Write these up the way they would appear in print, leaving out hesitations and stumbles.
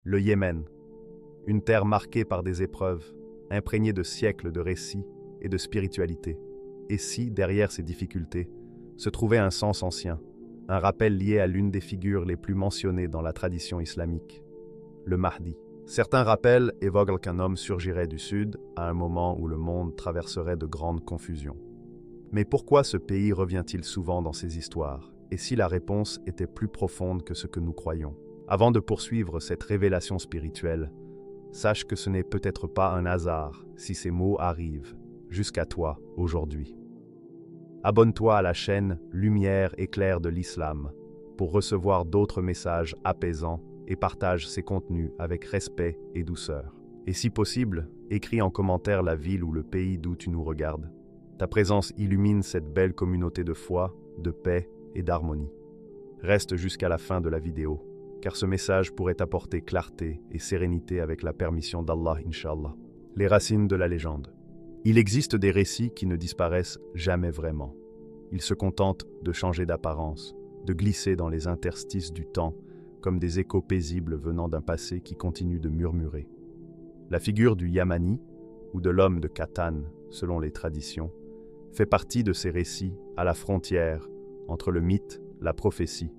Le Yémen, une terre marquée par des épreuves, imprégnée de siècles de récits et de spiritualité. Et si, derrière ces difficultés, se trouvait un sens ancien, un rappel lié à l'une des figures les plus mentionnées dans la tradition islamique, le Mahdi. Certains rappels évoquent qu'un homme surgirait du sud à un moment où le monde traverserait de grandes confusions. Mais pourquoi ce pays revient-il souvent dans ces histoires? Et si la réponse était plus profonde que ce que nous croyons? Avant de poursuivre cette révélation spirituelle, sache que ce n'est peut-être pas un hasard si ces mots arrivent jusqu'à toi aujourd'hui. Abonne-toi à la chaîne Lumière éclair de l'Islam pour recevoir d'autres messages apaisants et partage ces contenus avec respect et douceur. Et si possible, écris en commentaire la ville ou le pays d'où tu nous regardes. Ta présence illumine cette belle communauté de foi, de paix et d'harmonie. Reste jusqu'à la fin de la vidéo, car ce message pourrait apporter clarté et sérénité avec la permission d'Allah, Inch'Allah. Les racines de la légende. Il existe des récits qui ne disparaissent jamais vraiment. Ils se contentent de changer d'apparence, de glisser dans les interstices du temps, comme des échos paisibles venant d'un passé qui continue de murmurer. La figure du Yamani, ou de l'homme de Katan, selon les traditions, fait partie de ces récits à la frontière entre le mythe, la prophétie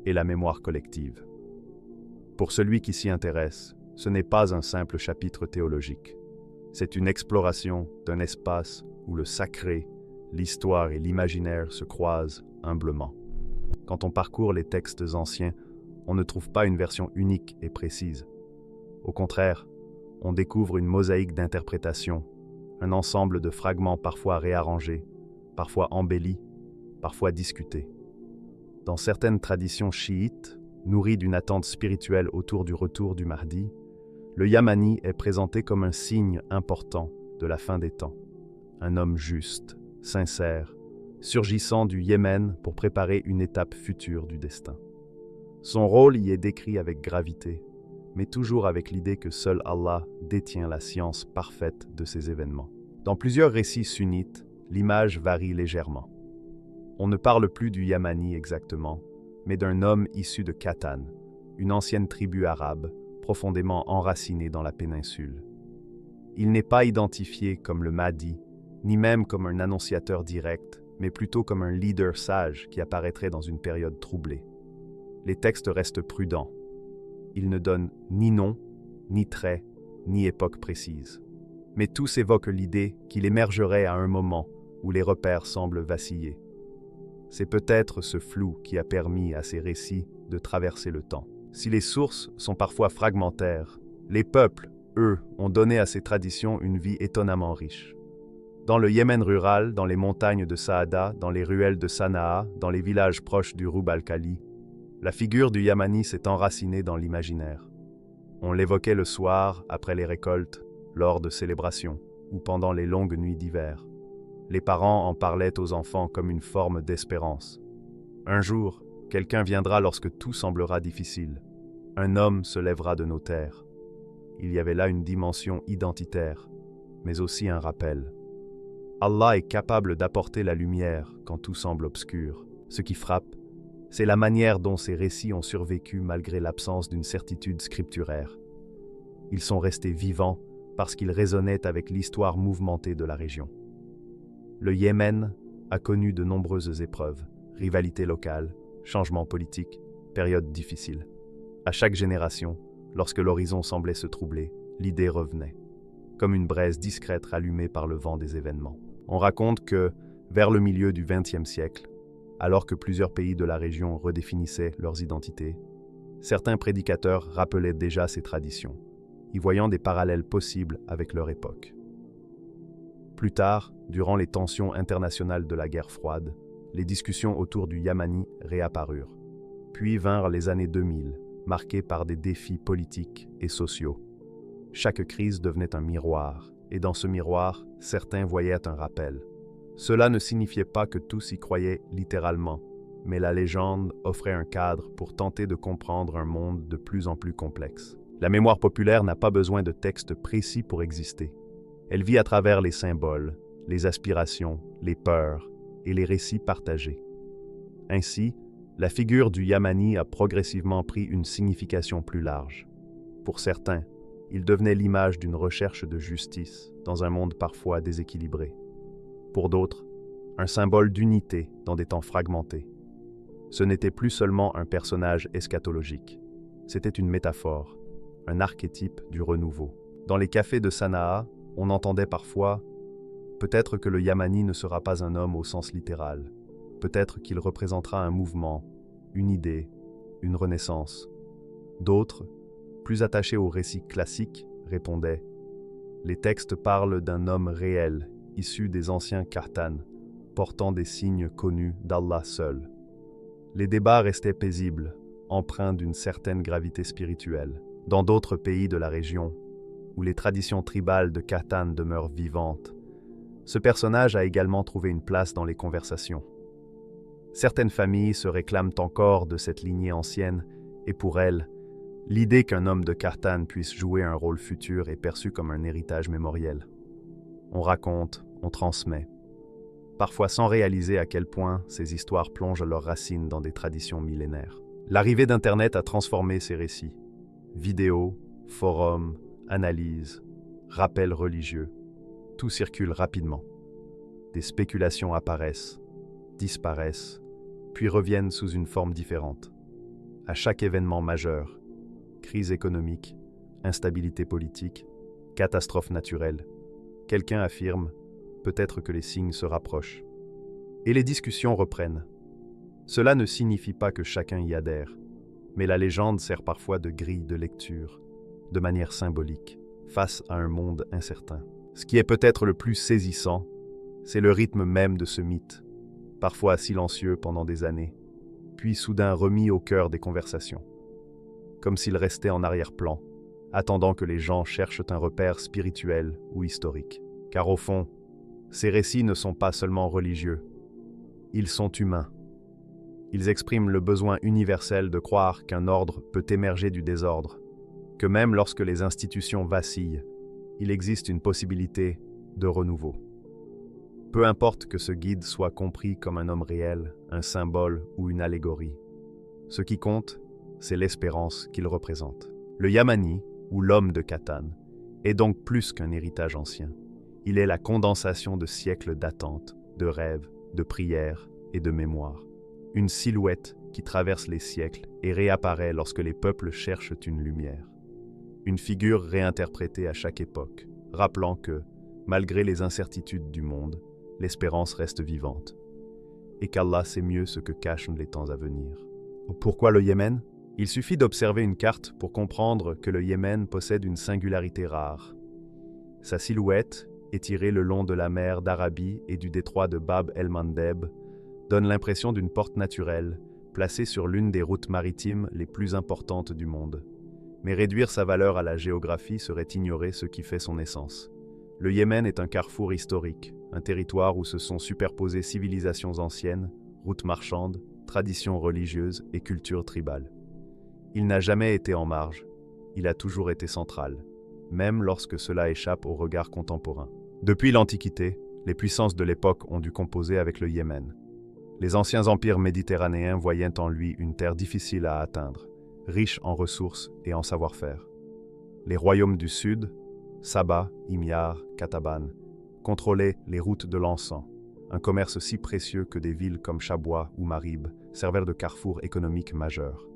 et la mémoire collective. Pour celui qui s'y intéresse, ce n'est pas un simple chapitre théologique. C'est une exploration d'un espace où le sacré, l'histoire et l'imaginaire se croisent humblement. Quand on parcourt les textes anciens, on ne trouve pas une version unique et précise. Au contraire, on découvre une mosaïque d'interprétations, un ensemble de fragments parfois réarrangés, parfois embellis, parfois discutés. Dans certaines traditions chiites, nourries d'une attente spirituelle autour du retour du Mahdi, le Yamani est présenté comme un signe important de la fin des temps. Un homme juste, sincère, surgissant du Yémen pour préparer une étape future du destin. Son rôle y est décrit avec gravité, mais toujours avec l'idée que seul Allah détient la science parfaite de ces événements. Dans plusieurs récits sunnites, l'image varie légèrement. On ne parle plus du Yamani exactement, mais d'un homme issu de Katan, une ancienne tribu arabe profondément enracinée dans la péninsule. Il n'est pas identifié comme le Mahdi, ni même comme un annonciateur direct, mais plutôt comme un leader sage qui apparaîtrait dans une période troublée. Les textes restent prudents. Ils ne donnent ni nom, ni trait, ni époque précise. Mais tous évoquent l'idée qu'il émergerait à un moment où les repères semblent vaciller. C'est peut-être ce flou qui a permis à ces récits de traverser le temps. Si les sources sont parfois fragmentaires, les peuples, eux, ont donné à ces traditions une vie étonnamment riche. Dans le Yémen rural, dans les montagnes de Saada, dans les ruelles de Sanaa, dans les villages proches du Rub al-Khali, la figure du Yamani s'est enracinée dans l'imaginaire. On l'évoquait le soir, après les récoltes, lors de célébrations, ou pendant les longues nuits d'hiver. Les parents en parlaient aux enfants comme une forme d'espérance. Un jour, quelqu'un viendra lorsque tout semblera difficile. Un homme se lèvera de nos terres. Il y avait là une dimension identitaire, mais aussi un rappel. Allah est capable d'apporter la lumière quand tout semble obscur. Ce qui frappe, c'est la manière dont ces récits ont survécu malgré l'absence d'une certitude scripturaire. Ils sont restés vivants parce qu'ils résonnaient avec l'histoire mouvementée de la région. Le Yémen a connu de nombreuses épreuves, rivalités locales, changements politiques, périodes difficiles. À chaque génération, lorsque l'horizon semblait se troubler, l'idée revenait, comme une braise discrète rallumée par le vent des événements. On raconte que, vers le milieu du XXe siècle, alors que plusieurs pays de la région redéfinissaient leurs identités, certains prédicateurs rappelaient déjà ces traditions, y voyant des parallèles possibles avec leur époque. Plus tard, durant les tensions internationales de la guerre froide, les discussions autour du Yamani réapparurent. Puis vinrent les années 2000, marquées par des défis politiques et sociaux. Chaque crise devenait un miroir, et dans ce miroir, certains voyaient un rappel. Cela ne signifiait pas que tous y croyaient littéralement, mais la légende offrait un cadre pour tenter de comprendre un monde de plus en plus complexe. La mémoire populaire n'a pas besoin de textes précis pour exister. Elle vit à travers les symboles, les aspirations, les peurs et les récits partagés. Ainsi, la figure du Yamani a progressivement pris une signification plus large. Pour certains, il devenait l'image d'une recherche de justice dans un monde parfois déséquilibré. Pour d'autres, un symbole d'unité dans des temps fragmentés. Ce n'était plus seulement un personnage eschatologique, c'était une métaphore, un archétype du renouveau. Dans les cafés de Sanaa, on entendait parfois « Peut-être que le Yamani ne sera pas un homme au sens littéral, peut-être qu'il représentera un mouvement, une idée, une renaissance. » D'autres, plus attachés au récit classique, répondaient « Les textes parlent d'un homme réel, issu des anciens Kahtan, portant des signes connus d'Allah seul. » Les débats restaient paisibles, empreints d'une certaine gravité spirituelle. Dans d'autres pays de la région, où les traditions tribales de Kahtan demeurent vivantes, ce personnage a également trouvé une place dans les conversations. Certaines familles se réclament encore de cette lignée ancienne, et pour elles, l'idée qu'un homme de Kahtan puisse jouer un rôle futur est perçue comme un héritage mémoriel. On raconte, on transmet, parfois sans réaliser à quel point ces histoires plongent leurs racines dans des traditions millénaires. L'arrivée d'Internet a transformé ces récits. Vidéos, forums, analyses, rappels religieux, tout circule rapidement. Des spéculations apparaissent, disparaissent, puis reviennent sous une forme différente. À chaque événement majeur, crise économique, instabilité politique, catastrophe naturelle, quelqu'un affirme peut-être que les signes se rapprochent. Et les discussions reprennent. Cela ne signifie pas que chacun y adhère, mais la légende sert parfois de grille de lecture, de manière symbolique, face à un monde incertain. Ce qui est peut-être le plus saisissant, c'est le rythme même de ce mythe, parfois silencieux pendant des années, puis soudain remis au cœur des conversations, comme s'il restait en arrière-plan, attendant que les gens cherchent un repère spirituel ou historique. Car au fond, ces récits ne sont pas seulement religieux, ils sont humains. Ils expriment le besoin universel de croire qu'un ordre peut émerger du désordre, que même lorsque les institutions vacillent, il existe une possibilité de renouveau. Peu importe que ce guide soit compris comme un homme réel, un symbole ou une allégorie. Ce qui compte, c'est l'espérance qu'il représente. Le Yamani, ou l'homme de Kahtan, est donc plus qu'un héritage ancien. Il est la condensation de siècles d'attente, de rêves, de prières et de mémoire. Une silhouette qui traverse les siècles et réapparaît lorsque les peuples cherchent une lumière. Une figure réinterprétée à chaque époque, rappelant que, malgré les incertitudes du monde, l'espérance reste vivante, et qu'Allah sait mieux ce que cachent les temps à venir. Pourquoi le Yémen ? Il suffit d'observer une carte pour comprendre que le Yémen possède une singularité rare. Sa silhouette, étirée le long de la mer d'Arabie et du détroit de Bab el-Mandeb, donne l'impression d'une porte naturelle, placée sur l'une des routes maritimes les plus importantes du monde. Mais réduire sa valeur à la géographie serait ignorer ce qui fait son essence. Le Yémen est un carrefour historique, un territoire où se sont superposées civilisations anciennes, routes marchandes, traditions religieuses et cultures tribales. Il n'a jamais été en marge, il a toujours été central, même lorsque cela échappe au regard contemporain. Depuis l'Antiquité, les puissances de l'époque ont dû composer avec le Yémen. Les anciens empires méditerranéens voyaient en lui une terre difficile à atteindre, riche en ressources et en savoir-faire. Les royaumes du Sud, Saba, Himyar, Kataban, contrôlaient les routes de l'encens, un commerce si précieux que des villes comme Chabwa ou Marib servaient de carrefour économique majeur.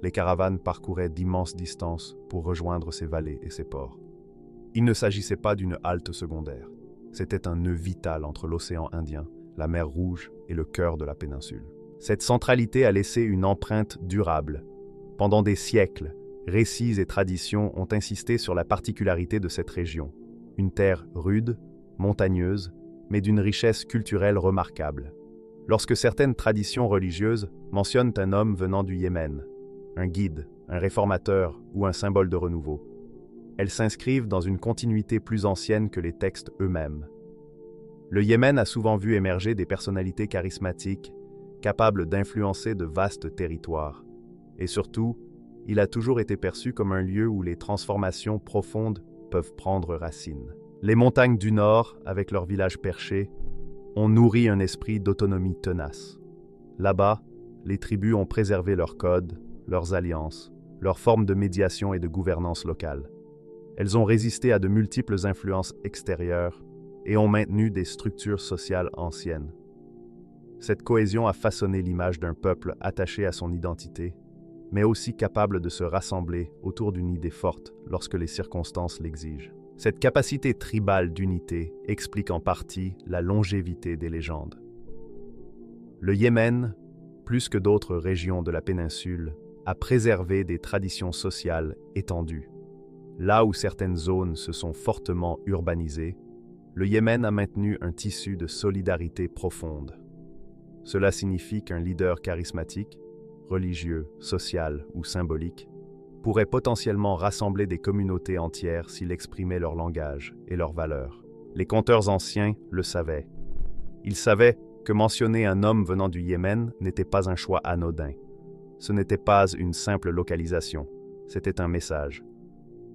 Les caravanes parcouraient d'immenses distances pour rejoindre ces vallées et ces ports. Il ne s'agissait pas d'une halte secondaire. C'était un nœud vital entre l'océan Indien, la mer Rouge et le cœur de la péninsule. Cette centralité a laissé une empreinte durable. Pendant des siècles, récits et traditions ont insisté sur la particularité de cette région. Une terre rude, montagneuse, mais d'une richesse culturelle remarquable. Lorsque certaines traditions religieuses mentionnent un homme venant du Yémen, un guide, un réformateur ou un symbole de renouveau, elles s'inscrivent dans une continuité plus ancienne que les textes eux-mêmes. Le Yémen a souvent vu émerger des personnalités charismatiques, capables d'influencer de vastes territoires. Et surtout, il a toujours été perçu comme un lieu où les transformations profondes peuvent prendre racine. Les montagnes du Nord, avec leurs villages perchés, ont nourri un esprit d'autonomie tenace. Là-bas, les tribus ont préservé leurs codes, leurs alliances, leur forme de médiation et de gouvernance locale. Elles ont résisté à de multiples influences extérieures et ont maintenu des structures sociales anciennes. Cette cohésion a façonné l'image d'un peuple attaché à son identité, mais aussi capable de se rassembler autour d'une idée forte lorsque les circonstances l'exigent. Cette capacité tribale d'unité explique en partie la longévité des légendes. Le Yémen, plus que d'autres régions de la péninsule, a préservé des traditions sociales étendues. Là où certaines zones se sont fortement urbanisées, le Yémen a maintenu un tissu de solidarité profonde. Cela signifie qu'un leader charismatique, religieux, social ou symbolique, pourrait potentiellement rassembler des communautés entières s'il exprimait leur langage et leurs valeurs. Les conteurs anciens le savaient. Ils savaient que mentionner un homme venant du Yémen n'était pas un choix anodin. Ce n'était pas une simple localisation, c'était un message.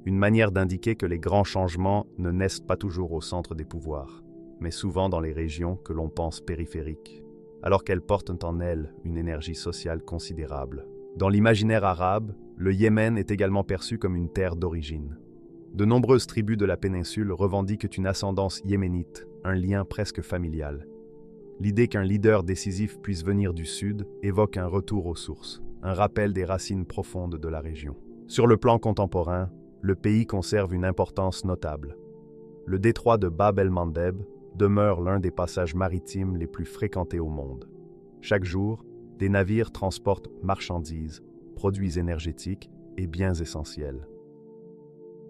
Une manière d'indiquer que les grands changements ne naissent pas toujours au centre des pouvoirs, mais souvent dans les régions que l'on pense périphériques, alors qu'elles portent en elles une énergie sociale considérable. Dans l'imaginaire arabe, le Yémen est également perçu comme une terre d'origine. De nombreuses tribus de la péninsule revendiquent une ascendance yéménite, un lien presque familial. L'idée qu'un leader décisif puisse venir du sud évoque un retour aux sources, un rappel des racines profondes de la région. Sur le plan contemporain, le pays conserve une importance notable. Le détroit de Bab el-Mandeb demeure l'un des passages maritimes les plus fréquentés au monde. Chaque jour, des navires transportent marchandises, produits énergétiques et biens essentiels.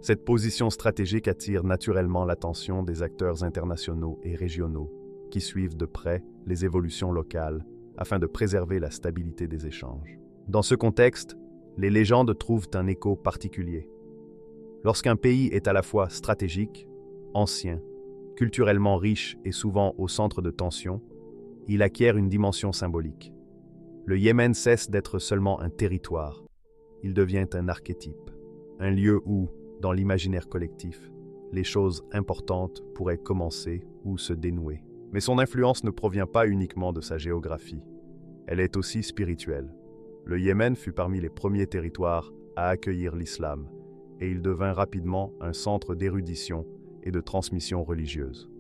Cette position stratégique attire naturellement l'attention des acteurs internationaux et régionaux qui suivent de près les évolutions locales afin de préserver la stabilité des échanges. Dans ce contexte, les légendes trouvent un écho particulier. Lorsqu'un pays est à la fois stratégique, ancien, culturellement riche et souvent au centre de tensions, il acquiert une dimension symbolique. Le Yémen cesse d'être seulement un territoire. Il devient un archétype, un lieu où, dans l'imaginaire collectif, les choses importantes pourraient commencer ou se dénouer. Mais son influence ne provient pas uniquement de sa géographie. Elle est aussi spirituelle. Le Yémen fut parmi les premiers territoires à accueillir l'islam, et il devint rapidement un centre d'érudition et de transmission religieuse.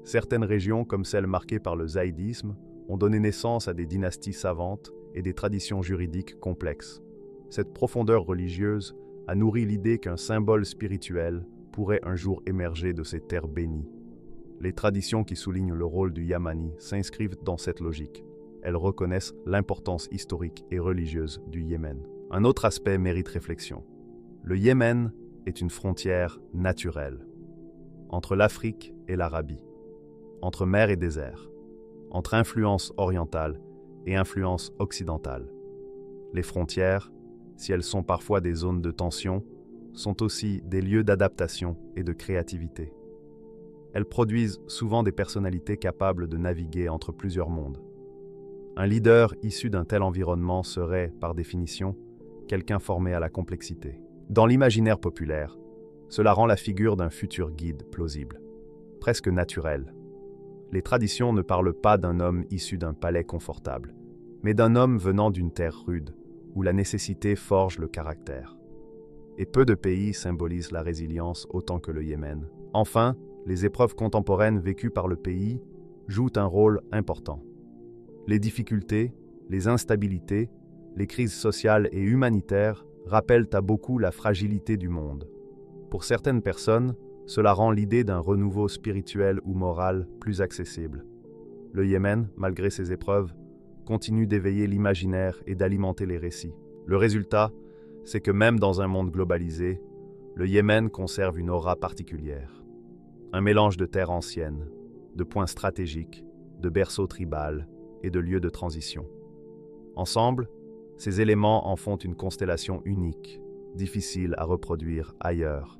Certaines régions, comme celles marquées par le zaïdisme, ont donné naissance à des dynasties savantes et des traditions juridiques complexes. Cette profondeur religieuse a nourri l'idée qu'un symbole spirituel pourrait un jour émerger de ces terres bénies. Les traditions qui soulignent le rôle du Yamani s'inscrivent dans cette logique. Elles reconnaissent l'importance historique et religieuse du Yémen. Un autre aspect mérite réflexion. Le Yémen est une frontière naturelle entre l'Afrique et l'Arabie, entre mer et désert, entre influence orientale et influence occidentale. Les frontières, si elles sont parfois des zones de tension, sont aussi des lieux d'adaptation et de créativité. Elles produisent souvent des personnalités capables de naviguer entre plusieurs mondes. Un leader issu d'un tel environnement serait, par définition, quelqu'un formé à la complexité. Dans l'imaginaire populaire, cela rend la figure d'un futur guide plausible, presque naturel. Les traditions ne parlent pas d'un homme issu d'un palais confortable, mais d'un homme venant d'une terre rude, où la nécessité forge le caractère. Et peu de pays symbolisent la résilience autant que le Yémen. Enfin, les épreuves contemporaines vécues par le pays jouent un rôle important. Les difficultés, les instabilités, les crises sociales et humanitaires rappellent à beaucoup la fragilité du monde. Pour certaines personnes, cela rend l'idée d'un renouveau spirituel ou moral plus accessible. Le Yémen, malgré ses épreuves, continue d'éveiller l'imaginaire et d'alimenter les récits. Le résultat, c'est que même dans un monde globalisé, le Yémen conserve une aura particulière. Un mélange de terres anciennes, de points stratégiques, de berceaux tribals et de lieux de transition. Ensemble, ces éléments en font une constellation unique, difficile à reproduire ailleurs.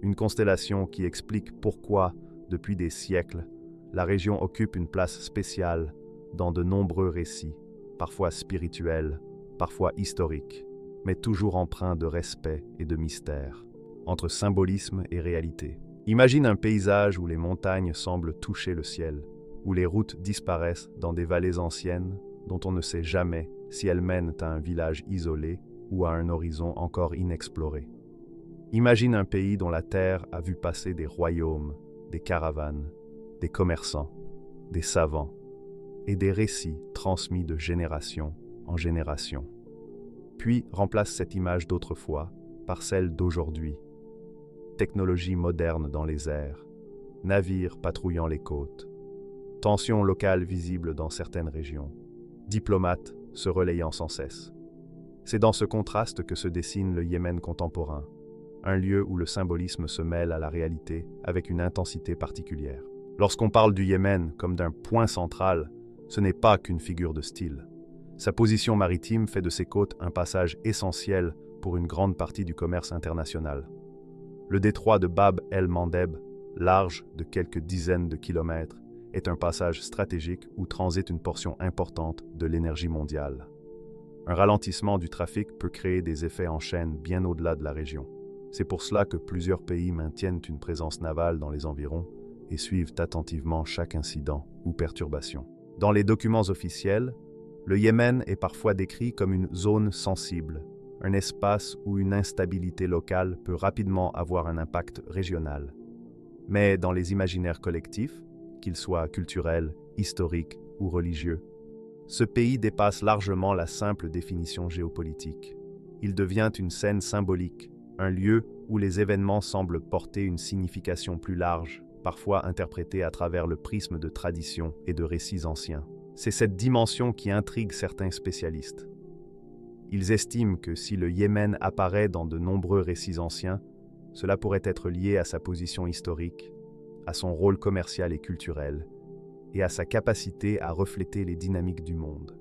Une constellation qui explique pourquoi, depuis des siècles, la région occupe une place spéciale dans de nombreux récits, parfois spirituels, parfois historiques, mais toujours empreints de respect et de mystère, entre symbolisme et réalité. Imagine un paysage où les montagnes semblent toucher le ciel, où les routes disparaissent dans des vallées anciennes dont on ne sait jamais si elles mènent à un village isolé ou à un horizon encore inexploré. Imagine un pays dont la terre a vu passer des royaumes, des caravanes, des commerçants, des savants et des récits transmis de génération en génération. Puis remplace cette image d'autrefois par celle d'aujourd'hui. Technologie moderne dans les airs, navires patrouillant les côtes, tensions locales visibles dans certaines régions, diplomates se relayant sans cesse. C'est dans ce contraste que se dessine le Yémen contemporain, un lieu où le symbolisme se mêle à la réalité avec une intensité particulière. Lorsqu'on parle du Yémen comme d'un point central, ce n'est pas qu'une figure de style. Sa position maritime fait de ses côtes un passage essentiel pour une grande partie du commerce international. Le détroit de Bab el-Mandeb, large de quelques dizaines de kilomètres, est un passage stratégique où transite une portion importante de l'énergie mondiale. Un ralentissement du trafic peut créer des effets en chaîne bien au-delà de la région. C'est pour cela que plusieurs pays maintiennent une présence navale dans les environs et suivent attentivement chaque incident ou perturbation. Dans les documents officiels, le Yémen est parfois décrit comme une zone sensible, un espace où une instabilité locale peut rapidement avoir un impact régional. Mais dans les imaginaires collectifs, qu'ils soient culturels, historiques ou religieux, ce pays dépasse largement la simple définition géopolitique. Il devient une scène symbolique, un lieu où les événements semblent porter une signification plus large, parfois interprétée à travers le prisme de traditions et de récits anciens. C'est cette dimension qui intrigue certains spécialistes. Ils estiment que si le Yémen apparaît dans de nombreux récits anciens, cela pourrait être lié à sa position historique, à son rôle commercial et culturel, et à sa capacité à refléter les dynamiques du monde.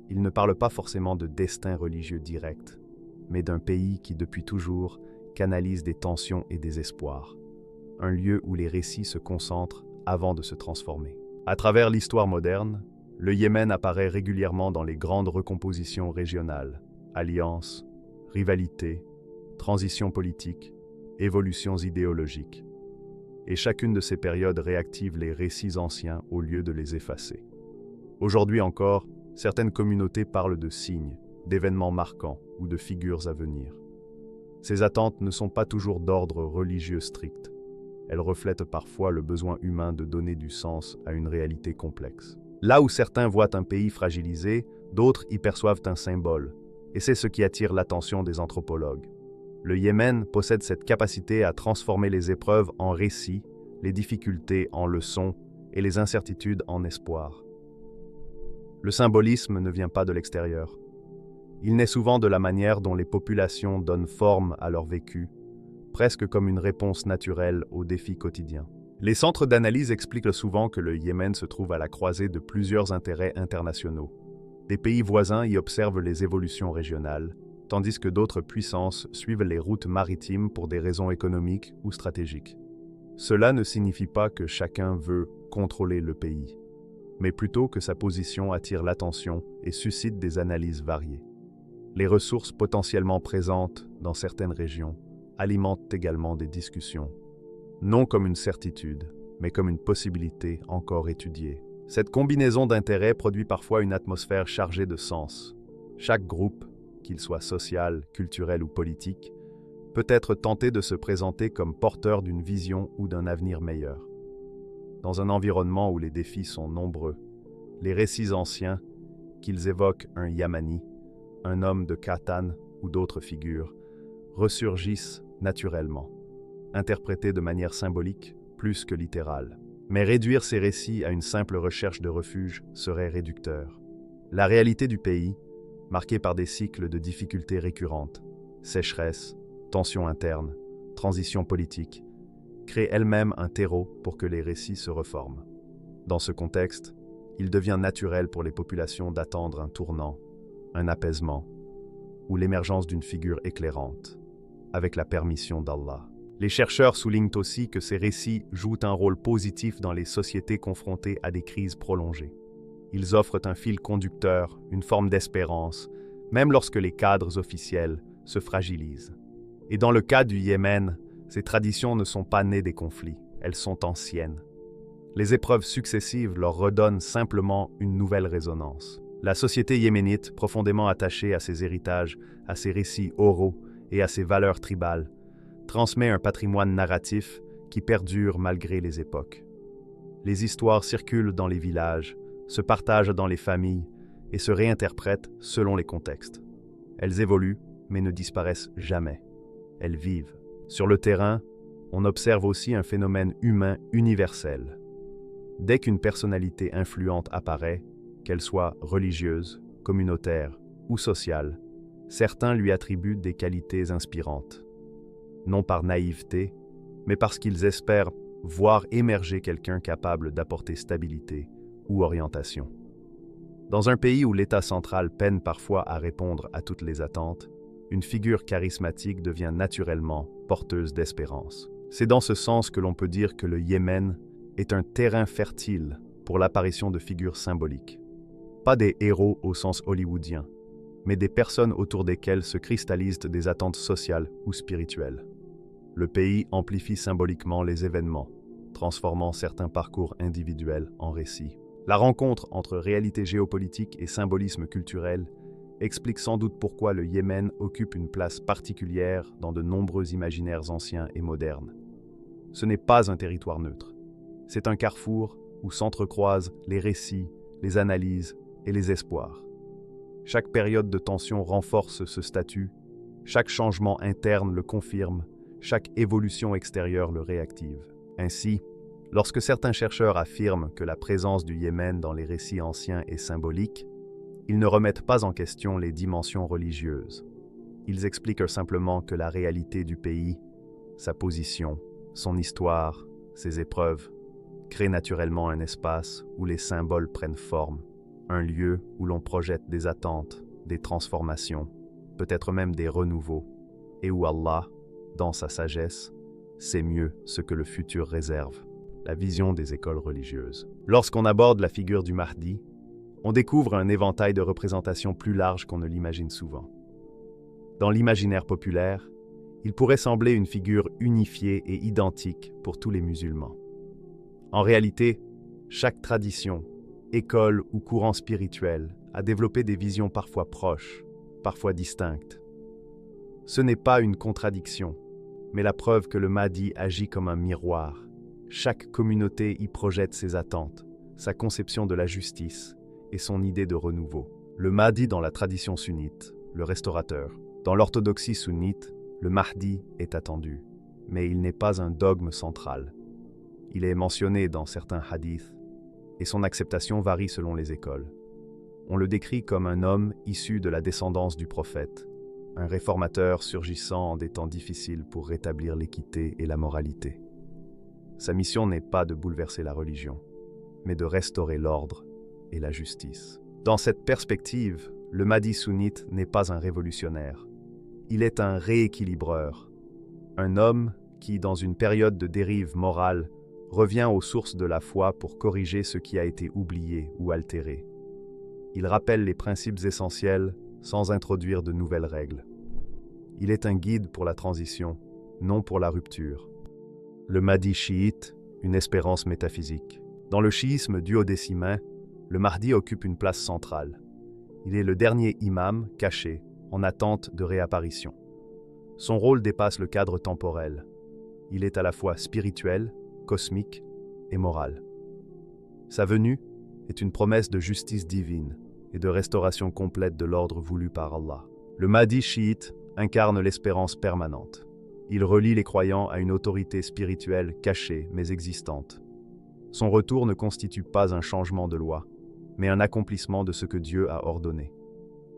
Ils ne parlent pas forcément de destin religieux direct, mais d'un pays qui depuis toujours canalise des tensions et des espoirs, un lieu où les récits se concentrent avant de se transformer. À travers l'histoire moderne, le Yémen apparaît régulièrement dans les grandes recompositions régionales, alliances, rivalités, transitions politiques, évolutions idéologiques. Et chacune de ces périodes réactive les récits anciens au lieu de les effacer. Aujourd'hui encore, certaines communautés parlent de signes, d'événements marquants ou de figures à venir. Ces attentes ne sont pas toujours d'ordre religieux strict. Elles reflètent parfois le besoin humain de donner du sens à une réalité complexe. Là où certains voient un pays fragilisé, d'autres y perçoivent un symbole, et c'est ce qui attire l'attention des anthropologues. Le Yémen possède cette capacité à transformer les épreuves en récits, les difficultés en leçons et les incertitudes en espoir. Le symbolisme ne vient pas de l'extérieur. Il naît souvent de la manière dont les populations donnent forme à leur vécu, presque comme une réponse naturelle aux défis quotidiens. Les centres d'analyse expliquent souvent que le Yémen se trouve à la croisée de plusieurs intérêts internationaux. Des pays voisins y observent les évolutions régionales, tandis que d'autres puissances suivent les routes maritimes pour des raisons économiques ou stratégiques. Cela ne signifie pas que chacun veut contrôler le pays, mais plutôt que sa position attire l'attention et suscite des analyses variées. Les ressources potentiellement présentes dans certaines régions alimentent également des discussions, non comme une certitude, mais comme une possibilité encore étudiée. Cette combinaison d'intérêts produit parfois une atmosphère chargée de sens. Chaque groupe, qu'il soit social, culturel ou politique, peut être tenté de se présenter comme porteur d'une vision ou d'un avenir meilleur. Dans un environnement où les défis sont nombreux, les récits anciens, qu'ils évoquent un Yamani, un homme de Qahtan ou d'autres figures, ressurgissent naturellement, interprétés de manière symbolique plus que littérale. Mais réduire ces récits à une simple recherche de refuge serait réducteur. La réalité du pays, marquée par des cycles de difficultés récurrentes, sécheresse, tensions internes, transition politique, crée elle-même un terreau pour que les récits se reforment. Dans ce contexte, il devient naturel pour les populations d'attendre un tournant, un apaisement, ou l'émergence d'une figure éclairante, avec la permission d'Allah. Les chercheurs soulignent aussi que ces récits jouent un rôle positif dans les sociétés confrontées à des crises prolongées. Ils offrent un fil conducteur, une forme d'espérance, même lorsque les cadres officiels se fragilisent. Et dans le cas du Yémen, ces traditions ne sont pas nées des conflits, elles sont anciennes. Les épreuves successives leur redonnent simplement une nouvelle résonance. La société yéménite, profondément attachée à ses héritages, à ses récits oraux et à ses valeurs tribales, transmet un patrimoine narratif qui perdure malgré les époques. Les histoires circulent dans les villages, se partagent dans les familles et se réinterprètent selon les contextes. Elles évoluent, mais ne disparaissent jamais. Elles vivent. Sur le terrain, on observe aussi un phénomène humain universel. Dès qu'une personnalité influente apparaît, qu'elle soit religieuse, communautaire ou sociale, certains lui attribuent des qualités inspirantes. Non par naïveté, mais parce qu'ils espèrent voir émerger quelqu'un capable d'apporter stabilité ou orientation. Dans un pays où l'État central peine parfois à répondre à toutes les attentes, une figure charismatique devient naturellement porteuse d'espérance. C'est dans ce sens que l'on peut dire que le Yémen est un terrain fertile pour l'apparition de figures symboliques. Pas des héros au sens hollywoodien, mais des personnes autour desquelles se cristallisent des attentes sociales ou spirituelles. Le pays amplifie symboliquement les événements, transformant certains parcours individuels en récits. La rencontre entre réalité géopolitique et symbolisme culturel explique sans doute pourquoi le Yémen occupe une place particulière dans de nombreux imaginaires anciens et modernes. Ce n'est pas un territoire neutre. C'est un carrefour où s'entrecroisent les récits, les analyses et les espoirs. Chaque période de tension renforce ce statut, chaque changement interne le confirme, chaque évolution extérieure le réactive. Ainsi, lorsque certains chercheurs affirment que la présence du Yémen dans les récits anciens est symbolique, ils ne remettent pas en question les dimensions religieuses. Ils expliquent simplement que la réalité du pays, sa position, son histoire, ses épreuves, créent naturellement un espace où les symboles prennent forme, un lieu où l'on projette des attentes, des transformations, peut-être même des renouveaux, et où Allah, dans sa sagesse, sait mieux ce que le futur réserve. La vision des écoles religieuses. Lorsqu'on aborde la figure du Mahdi, on découvre un éventail de représentations plus large qu'on ne l'imagine souvent. Dans l'imaginaire populaire, il pourrait sembler une figure unifiée et identique pour tous les musulmans. En réalité, chaque tradition, école ou courant spirituel a développé des visions parfois proches, parfois distinctes. Ce n'est pas une contradiction, mais la preuve que le Mahdi agit comme un miroir. Chaque communauté y projette ses attentes, sa conception de la justice et son idée de renouveau. Le Mahdi dans la tradition sunnite, le restaurateur. Dans l'orthodoxie sunnite, le Mahdi est attendu, mais il n'est pas un dogme central. Il est mentionné dans certains hadiths, et son acceptation varie selon les écoles. On le décrit comme un homme issu de la descendance du prophète, un réformateur surgissant en des temps difficiles pour rétablir l'équité et la moralité. Sa mission n'est pas de bouleverser la religion, mais de restaurer l'ordre et la justice. Dans cette perspective, le Mahdi sunnite n'est pas un révolutionnaire. Il est un rééquilibreur, un homme qui, dans une période de dérive morale, revient aux sources de la foi pour corriger ce qui a été oublié ou altéré. Il rappelle les principes essentiels sans introduire de nouvelles règles. Il est un guide pour la transition, non pour la rupture. Le Mahdi chiite, une espérance métaphysique. Dans le chiisme duodécimain, le Mahdi occupe une place centrale. Il est le dernier imam caché, en attente de réapparition. Son rôle dépasse le cadre temporel. Il est à la fois spirituel, cosmique et moral. Sa venue est une promesse de justice divine et de restauration complète de l'ordre voulu par Allah. Le Mahdi chiite incarne l'espérance permanente. Il relie les croyants à une autorité spirituelle cachée mais existante. Son retour ne constitue pas un changement de loi, mais un accomplissement de ce que Dieu a ordonné.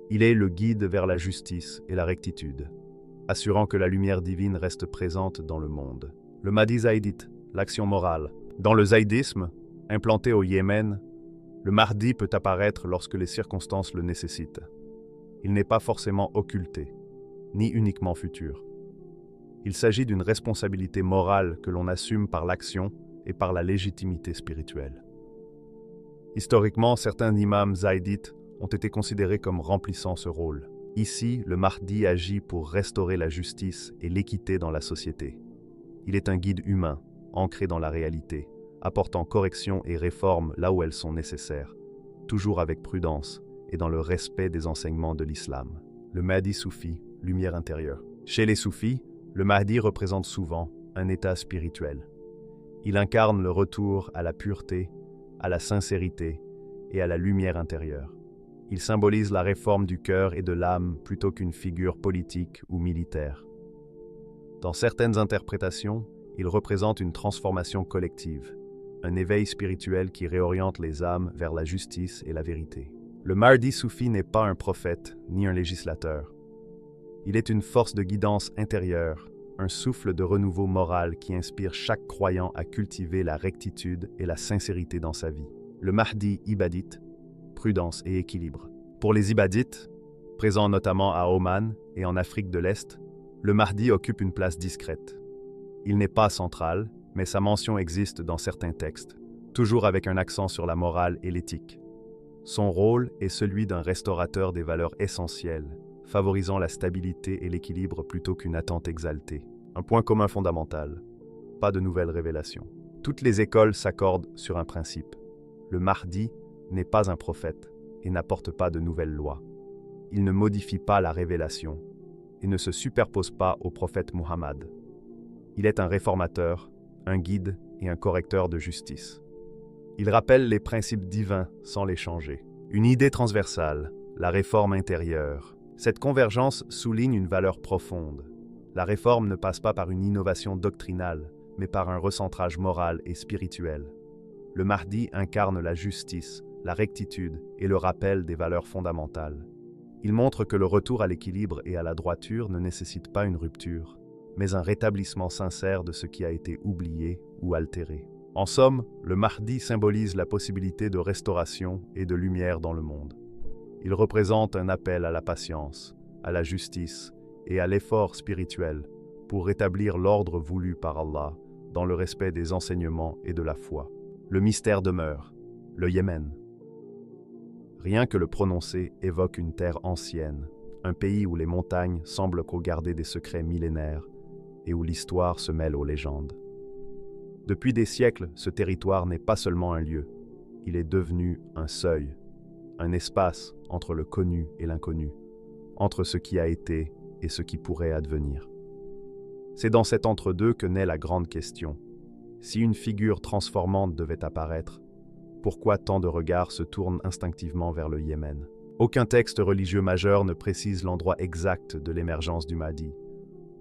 Il est le guide vers la justice et la rectitude, assurant que la lumière divine reste présente dans le monde. Le Mahdi zaïdite, l'action morale. Dans le zaïdisme, implanté au Yémen, le Mahdi peut apparaître lorsque les circonstances le nécessitent. Il n'est pas forcément occulté, ni uniquement futur. Il s'agit d'une responsabilité morale que l'on assume par l'action et par la légitimité spirituelle. Historiquement, certains imams zaïdites ont été considérés comme remplissant ce rôle. Ici, le Mahdi agit pour restaurer la justice et l'équité dans la société. Il est un guide humain, ancré dans la réalité, apportant correction et réforme là où elles sont nécessaires, toujours avec prudence et dans le respect des enseignements de l'islam. Le Mahdi soufi, lumière intérieure. Chez les soufis, le Mahdi représente souvent un état spirituel. Il incarne le retour à la pureté, à la sincérité et à la lumière intérieure. Il symbolise la réforme du cœur et de l'âme plutôt qu'une figure politique ou militaire. Dans certaines interprétations, il représente une transformation collective, un éveil spirituel qui réoriente les âmes vers la justice et la vérité. Le Mahdi soufi n'est pas un prophète ni un législateur. Il est une force de guidance intérieure, un souffle de renouveau moral qui inspire chaque croyant à cultiver la rectitude et la sincérité dans sa vie. Le Mahdi ibadite, prudence et équilibre. Pour les ibadites, présents notamment à Oman et en Afrique de l'Est, le Mahdi occupe une place discrète. Il n'est pas central, mais sa mention existe dans certains textes, toujours avec un accent sur la morale et l'éthique. Son rôle est celui d'un restaurateur des valeurs essentielles, favorisant la stabilité et l'équilibre plutôt qu'une attente exaltée. Un point commun fondamental, pas de nouvelles révélations. Toutes les écoles s'accordent sur un principe. Le Mahdi n'est pas un prophète et n'apporte pas de nouvelles lois. Il ne modifie pas la révélation et ne se superpose pas au prophète Muhammad. Il est un réformateur, un guide et un correcteur de justice. Il rappelle les principes divins sans les changer. Une idée transversale, la réforme intérieure. Cette convergence souligne une valeur profonde. La réforme ne passe pas par une innovation doctrinale, mais par un recentrage moral et spirituel. Le Mahdi incarne la justice, la rectitude et le rappel des valeurs fondamentales. Il montre que le retour à l'équilibre et à la droiture ne nécessite pas une rupture, mais un rétablissement sincère de ce qui a été oublié ou altéré. En somme, le Mahdi symbolise la possibilité de restauration et de lumière dans le monde. Il représente un appel à la patience, à la justice et à l'effort spirituel pour rétablir l'ordre voulu par Allah dans le respect des enseignements et de la foi. Le mystère demeure, le Yémen. Rien que le prononcer évoque une terre ancienne, un pays où les montagnes semblent garder des secrets millénaires et où l'histoire se mêle aux légendes. Depuis des siècles, ce territoire n'est pas seulement un lieu, il est devenu un seuil, un espace entre le connu et l'inconnu, entre ce qui a été et ce qui pourrait advenir. C'est dans cet entre-deux que naît la grande question. Si une figure transformante devait apparaître, pourquoi tant de regards se tournent instinctivement vers le Yémen? Aucun texte religieux majeur ne précise l'endroit exact de l'émergence du Mahdi.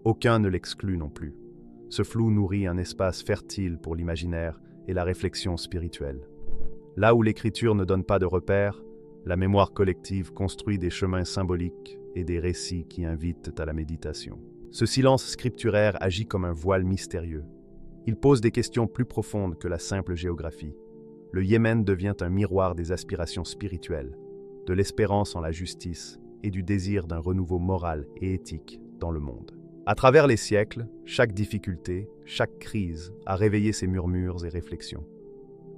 Aucun ne l'exclut non plus. Ce flou nourrit un espace fertile pour l'imaginaire et la réflexion spirituelle. Là où l'écriture ne donne pas de repères, la mémoire collective construit des chemins symboliques et des récits qui invitent à la méditation. Ce silence scripturaire agit comme un voile mystérieux. Il pose des questions plus profondes que la simple géographie. Le Yémen devient un miroir des aspirations spirituelles, de l'espérance en la justice et du désir d'un renouveau moral et éthique dans le monde. À travers les siècles, chaque difficulté, chaque crise a réveillé ces murmures et réflexions.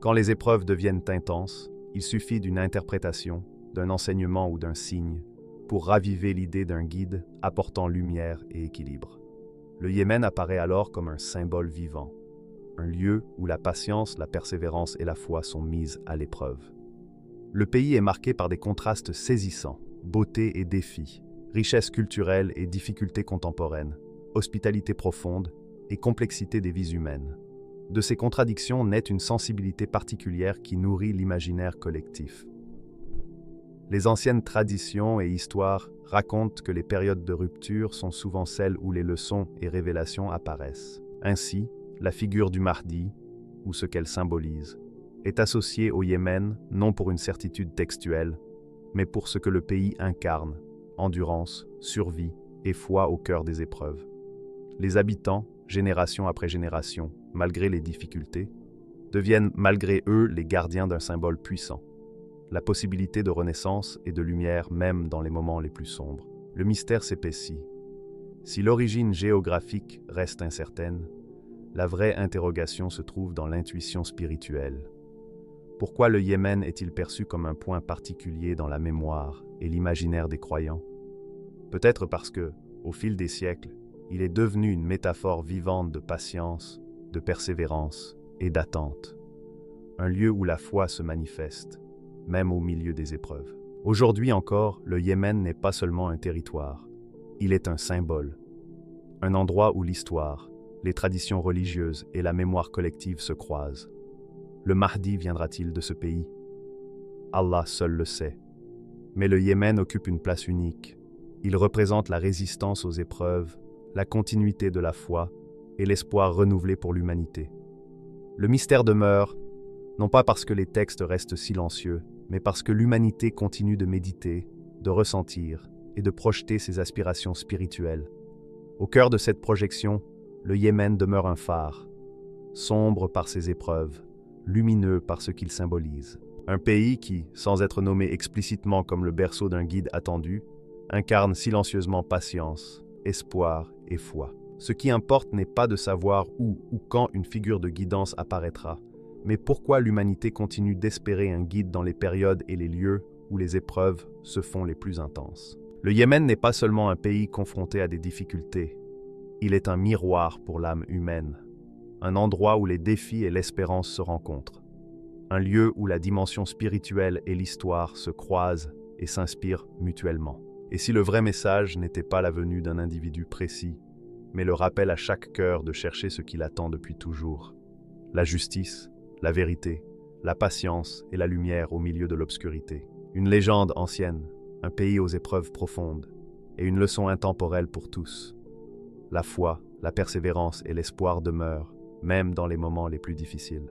Quand les épreuves deviennent intenses, il suffit d'une interprétation, d'un enseignement ou d'un signe pour raviver l'idée d'un guide apportant lumière et équilibre. Le Yémen apparaît alors comme un symbole vivant, un lieu où la patience, la persévérance et la foi sont mises à l'épreuve. Le pays est marqué par des contrastes saisissants, beauté et défis, richesse culturelle et difficultés contemporaines, hospitalité profonde et complexité des vies humaines. De ces contradictions naît une sensibilité particulière qui nourrit l'imaginaire collectif. Les anciennes traditions et histoires racontent que les périodes de rupture sont souvent celles où les leçons et révélations apparaissent. Ainsi, la figure du Mahdi, ou ce qu'elle symbolise, est associée au Yémen non pour une certitude textuelle, mais pour ce que le pays incarne, endurance, survie et foi au cœur des épreuves. Les habitants, génération après génération, malgré les difficultés, deviennent malgré eux les gardiens d'un symbole puissant. La possibilité de renaissance et de lumière même dans les moments les plus sombres. Le mystère s'épaissit. Si l'origine géographique reste incertaine, la vraie interrogation se trouve dans l'intuition spirituelle. Pourquoi le Yémen est-il perçu comme un point particulier dans la mémoire et l'imaginaire des croyants? Peut-être parce que, au fil des siècles, il est devenu une métaphore vivante de patience, de persévérance et d'attente. Un lieu où la foi se manifeste, même au milieu des épreuves. Aujourd'hui encore, le Yémen n'est pas seulement un territoire, il est un symbole, un endroit où l'histoire, les traditions religieuses et la mémoire collective se croisent. Le Mahdi viendra-t-il de ce pays? Allah seul le sait. Mais le Yémen occupe une place unique. Il représente la résistance aux épreuves, la continuité de la foi et l'espoir renouvelé pour l'humanité. Le mystère demeure, non pas parce que les textes restent silencieux, mais parce que l'humanité continue de méditer, de ressentir et de projeter ses aspirations spirituelles. Au cœur de cette projection, le Yémen demeure un phare, sombre par ses épreuves, lumineux par ce qu'il symbolise. Un pays qui, sans être nommé explicitement comme le berceau d'un guide attendu, incarne silencieusement patience, espoir et foi. Ce qui importe n'est pas de savoir où ou quand une figure de guidance apparaîtra, mais pourquoi l'humanité continue d'espérer un guide dans les périodes et les lieux où les épreuves se font les plus intenses. Le Yémen n'est pas seulement un pays confronté à des difficultés, il est un miroir pour l'âme humaine, un endroit où les défis et l'espérance se rencontrent, un lieu où la dimension spirituelle et l'histoire se croisent et s'inspirent mutuellement. Et si le vrai message n'était pas la venue d'un individu précis, mais le rappel à chaque cœur de chercher ce qu'il attend depuis toujours, la justice, la vérité, la patience et la lumière au milieu de l'obscurité. Une légende ancienne, un pays aux épreuves profondes, et une leçon intemporelle pour tous. La foi, la persévérance et l'espoir demeurent, même dans les moments les plus difficiles.